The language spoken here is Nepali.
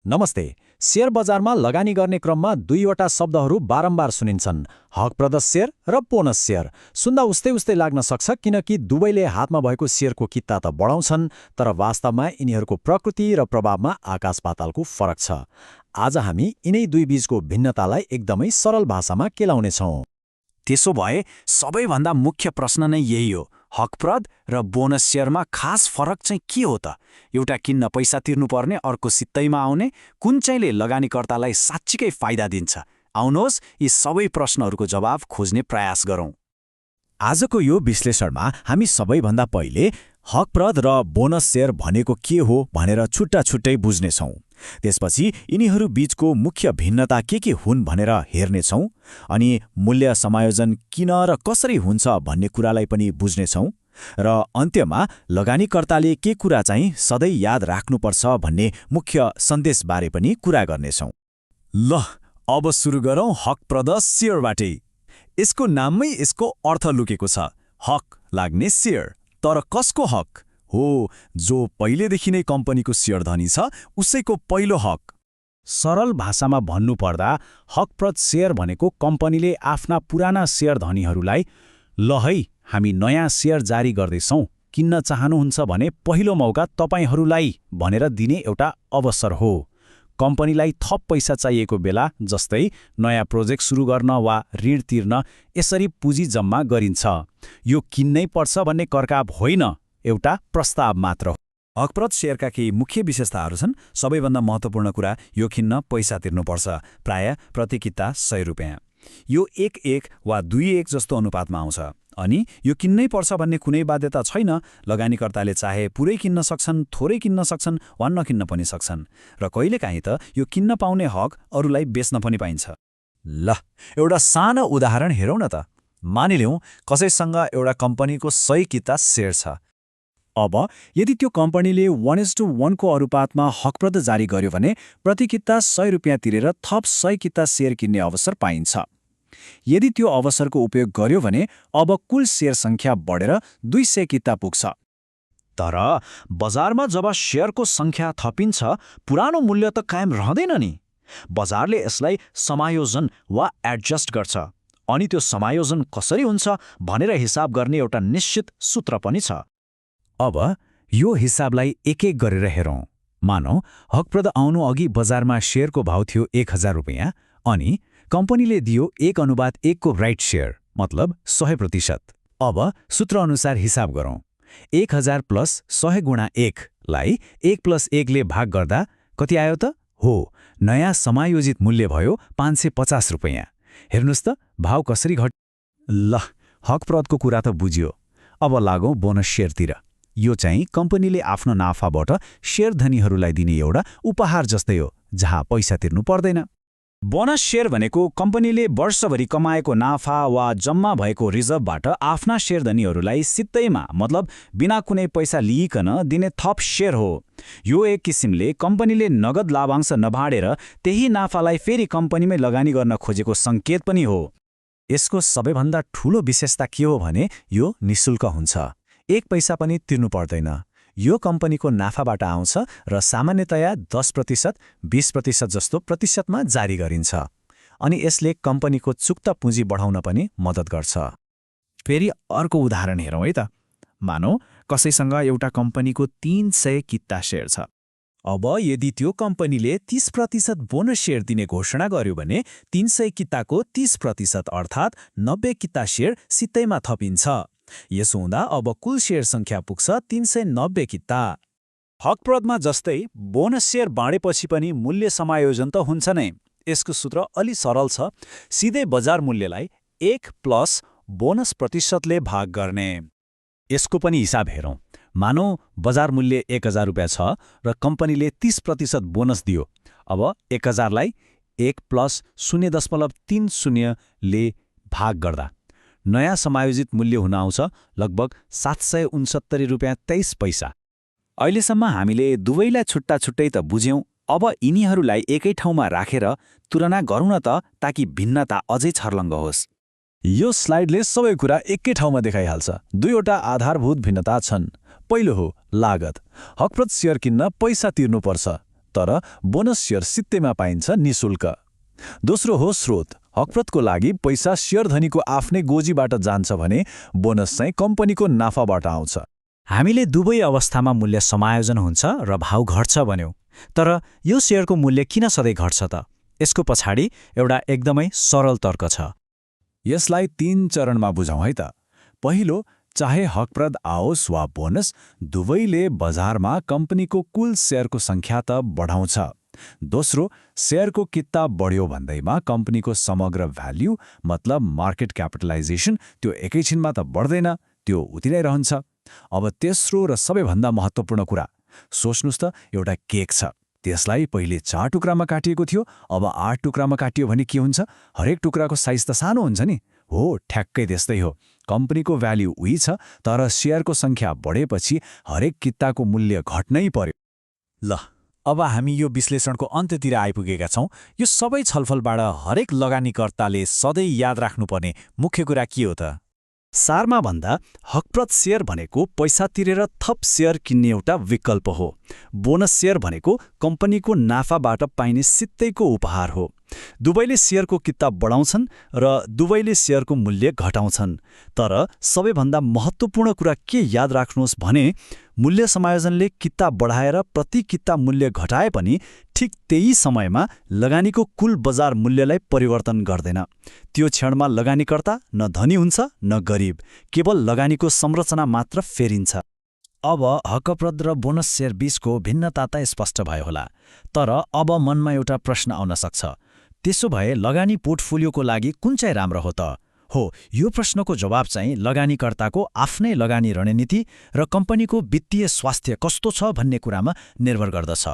नमस्ते। शेयर बजारमा लगानी गर्ने क्रममा दुईवटा शब्दहरू बारम्बार सुनिन्छन्, हकप्रद शेयर र बोनस शेयर। सुन्दा उस्तै उस्तै लाग्न सक्छ किनकि दुवैले हातमा भएको शेयरको कित्ता त बढाउँछन्, तर वास्तवमा यिनीहरूको प्रकृति र प्रभावमा आकाश पातालको फरक छ। आज हामी यिनै दुई बीचको भिन्नतालाई एकदमै सरल भाषामा केलाउनेछौँ। त्यसो भए सबैभन्दा मुख्य प्रश्न नै यही हो, हकप्रद र बोनस शेयरमा खास फरक चाहिँ के हो त? एउटा किन्न पैसा तिर्नुपर्ने, अर्को सित्तैमा आउने, कुन चाहिँले लगानीकर्तालाई साँच्चीकै फाइदा दिन्छ? आउनुहोस् यी सबै प्रश्नहरूको जवाब खोज्ने प्रयास गरौँ। आजको यो विश्लेषणमा हामी सबैभन्दा पहिले हकप्रद र बोनस शेयर भनेको के हो भनेर छुट्टा छुट्टै बुझ्नेछौँ। त्यसपछि यिनीहरू बीचको मुख्य भिन्नता के हुन् भनेर हेर्नेछौँ, अनि मूल्य समायोजन किन र कसरी हुन्छ भन्ने कुरालाई पनि बुझ्नेछौँ, र अन्त्यमा लगानीकर्ताले के कुरा चाहिँ सधैँ याद राख्नुपर्छ भन्ने मुख्य सन्देशबारे पनि कुरा गर्नेछौँ। ल, अब सुरु गरौँ हकप्रद शेयरबाटै। यसको नाममै यसको अर्थ लुकेको छ, हक लाग्ने शेयर। तर कसको हक हो? जो पहिलेदेखि नै कम्पनीको शेयर धनी छ उसैको पहिलो हक। सरल भाषामा भन्नुपर्दा हकप्रद शेयर भनेको कम्पनीले आफ्ना पुराना शेयर धनीहरूलाई ल है हामी नयाँ शेयर जारी गर्दैछौँ, किन्न चाहनुहुन्छ भने पहिलो मौका तपाईहरूलाई भनेर दिने एउटा अवसर हो। कम्पनीलाई थप पैसा चाहिएको बेला, जस्तै नयाँ प्रोजेक्ट सुरु गर्न वा ऋण तिर्न, यसरी पुँजी जम्मा गरिन्छ। यो किन्नै पर्छ भन्ने करकाप होइन, एउटा प्रस्ताव मात्र हो। हकप्रद शेयरका केही मुख्य विशेषताहरू छन्। सबैभन्दा महत्त्वपूर्ण कुरा, यो किन्न पैसा तिर्नुपर्छ, प्राय प्रति किता 100 रुपियाँ। यो 1:1 वा 2:1 जस्तो अनुपातमा आउँछ। अनि यो किन्नै पर्छ भन्ने कुनै बाध्यता छैन। लगानीकर्ताले चाहे पुरै किन्न सक्छन्, थोरै किन्न सक्छन् वा नकिन्न पनि सक्छन्। र कहिलेकाहीँ त यो किन्न पाउने हक अरूलाई बेच्न पनि पाइन्छ। ल, एउटा सानो उदाहरण हेरौँ न त। मानिलिउँ कसैसँग एउटा कम्पनीको 100 किता शेयर छ। अब यदि त्यो कम्पनीले 1:1 को अनुपातमा हकप्रद जारी गर्यो भने प्रति किता 100 रुपियाँ तिरेर थप 100 किता शेयर किन्ने अवसर पाइन्छ। यदि त्यो अवसरको उपयोग गर्यो भने अब कुल शेयर सङ्ख्या बढेर 200 किता पुग्छ। तर बजारमा जब शेयरको सङ्ख्या थपिन्छ, पुरानो मूल्य त कायम रहँदैन नि। बजारले यसलाई समायोजन वा एडजस्ट गर्छ, अनि त्यो समायोजन कसरी हुन्छ भनेर हिसाब गर्ने एउटा निश्चित सूत्र पनि छ। अब यो हिसाबलाई एक-एक गरेर हेरौँ। मानौ हकप्रद आउनु अघि बजारमा शेयरको भाव थियो 1000 रुपियाँ, अनि कम्पनीले दियो 1:1 को राइट शेयर, मतलब 100%। अब सूत्रअनुसार हिसाब गरौँ। 1000 + 100 × 1 लाई 1 + 1 ले भाग गर्दा कति आयो त? हो, नयाँ समायोजित मूल्य भयो 550 रुपियाँ। हेर्नुहोस् त भाव कसरी घट। ल, हकप्रदको कुरा त बुझियो। अब लागौँ बोनस शेयरतिर। यो चाहिँ कम्पनीले आफ्नो नाफाबाट शेयर धनीहरूलाई दिने एउटा उपहार जस्तै हो, जहाँ पैसा तिर्नु पर्दैन। बोनस शेयर भनेको कम्पनीले वर्षभरि कमाएको नाफा वा जम्मा भएको रिजर्भबाट आफ्ना शेयर धनीहरूलाई सित्तैमा, मतलब बिना कुनै पैसा लिइकन दिने थप शेयर हो। यो एक किसिमले कम्पनीले नगद लाभांश नबाडेर त्यही नाफालाई फेरि कम्पनीमै लगानी गर्न खोजेको सङ्केत पनि हो। यसको सबैभन्दा ठूलो विशेषता के हो भने यो निशुल्क हुन्छ। 1 पैसा पनि तिर्नु पर्दैन। यो कम्पनीको नाफाबाट आउँछ र सामान्यतया 10%, 20% जस्तो प्रतिशतमा जारी गरिन्छ। अनि यसले कम्पनीको चुक्त पुँजी बढाउन पनि मद्दत गर्छ। फेरि अर्को उदाहरण हेरौँ है त। मानौ कसैसँग एउटा कम्पनीको 300 किता शेयर छ। अब यदि त्यो कम्पनीले 30% बोनस शेयर दिने घोषणा गर्यो भने 300 किताको 30% अर्थात् 90 किता शेयर सित्तैमा थपिन्छ। यसो हुँदा अब कुल शेयर सङ्ख्या पुग्छ 390 किता। हकप्रदमा जस्तै बोनस शेयर बाँडेपछि पनि मूल्य समायोजन त हुन्छ नै। यसको सूत्र अलि सरल छ, सिधै बजार मूल्यलाई 1 + बोनस प्रतिशतले भाग गर्ने। यसको पनि हिसाब हेरौँ। मानौ बजार मूल्य 1000 रुपियाँ छ र कम्पनीले 30% बोनस दियो। अब 1000 लाई 1 + 0.30 ले भाग गर्दा नयाँ समायोजित मूल्य हुन आउँछ लगभग 769 रुपियाँ 23 पैसा। अहिलेसम्म हामीले दुवैलाई छुट्टा छुट्टै त बुझ्यौँ। अब यिनीहरूलाई एकै ठाउँमा राखेर तुलना गरौँ न त, ताकि भिन्नता अझै छर्लङ्ग होस्। यो स्लाइडले सबै कुरा एकै ठाउँमा देखाइहाल्छ। दुईवटा आधारभूत भिन्नता छन्। पहिलो हो लागत। हकप्रद शेयर किन्न पैसा तिर्नुपर्छ। तर बोनस सेयर सित्तैमा पाइन्छ निशुल्क। दोस्रो हो स्रोत। हकप्रतको लागि पैसा सेयर धनीको आफ्नै गोजीबाट जान्छ भने बोनस चाहिँ कम्पनीको नाफाबाट आउँछ। हामीले दुवै अवस्थामा मूल्य समायोजन हुन्छ र भाउ घट्छ भन्यौं। तर यो सेयरको मूल्य किन सधैँ घट्छ त? यसको पछाडि एउटा एकदमै सरल तर्क छ। यसलाई 3 चरणमा बुझौँ है त। पहिलो, चाहे हकप्रद आओस् वा बोनस, दुवैले बजारमा कम्पनीको कुल सेयरको सङ्ख्या त बढाउँछ। दोस्रो, सेयरको कित्ता बढ्यो भन्दैमा कम्पनीको समग्र भ्याल्यु मतलब मार्केट क्यापिटलाइजेसन त्यो एकैछिनमा त बढ्दैन, त्यो उति नै रहन्छ। अब तेस्रो र सबैभन्दा महत्त्वपूर्ण कुरा, सोच्नुस् त एउटा केक छ। त्यसलाई पहिले 4 टुक्रामा काटिएको थियो, अब 8 टुक्रामा काटियो भने के हुन्छ? हरेक टुक्राको साइज त सानो हुन्छ नि। हो, ठ्याक्कै त्यस्तै हो। कम्पनीको भ्याल्यु उही छ, तर सेयरको सङ्ख्या बढेपछि हरेक कित्ताको मूल्य घट्नै पर्यो। ल, अब हामी यो विश्लेषणको अन्त्यतिर आइपुगेका छौं। यो सबै छलफलबाट हरेक लगानीकर्ताले सधैँ याद राख्नुपर्ने मुख्य कुरा के हो त? सारमा भन्दा हकप्रद सेयर भनेको पैसा तिरेर थप सेयर किन्ने एउटा विकल्प हो। बोनस सेयर भनेको कम्पनीको नाफाबाट पाइने सित्तैको उपहार हो। दुवैले सेयरको कित्ता बढाउँछन् र दुवैले सेयरको मूल्य घटाउँछन्। तर सबैभन्दा महत्त्वपूर्ण कुरा के याद राख्नुहोस् भने मूल्य समायोजनले कित्ता बढाएर प्रति कित्ता मूल्य घटाए पनि ठिक त्यही समयमा लगानीको कुल बजार मूल्यलाई परिवर्तन गर्दैन। त्यो क्षणमा लगानीकर्ता न धनी हुन्छ न गरिब, केवल लगानीको संरचना मात्र फेरिन्छ। अब हकप्रद र बोनस सेयर बीचको भिन्नता त स्पष्ट भयो होला। तर अब मनमा एउटा प्रश्न आउन सक्छ, त्यसो भए लगानी पोर्टफोलियोको लागि कुन चाहिँ राम्रो हो त? हो, यो प्रश्नको जवाब चाहिँ लगानीकर्ताको आफ्नै लगानी रणनीति र कम्पनीको वित्तीय स्वास्थ्य कस्तो छ भन्ने कुरामा निर्भर गर्दछ।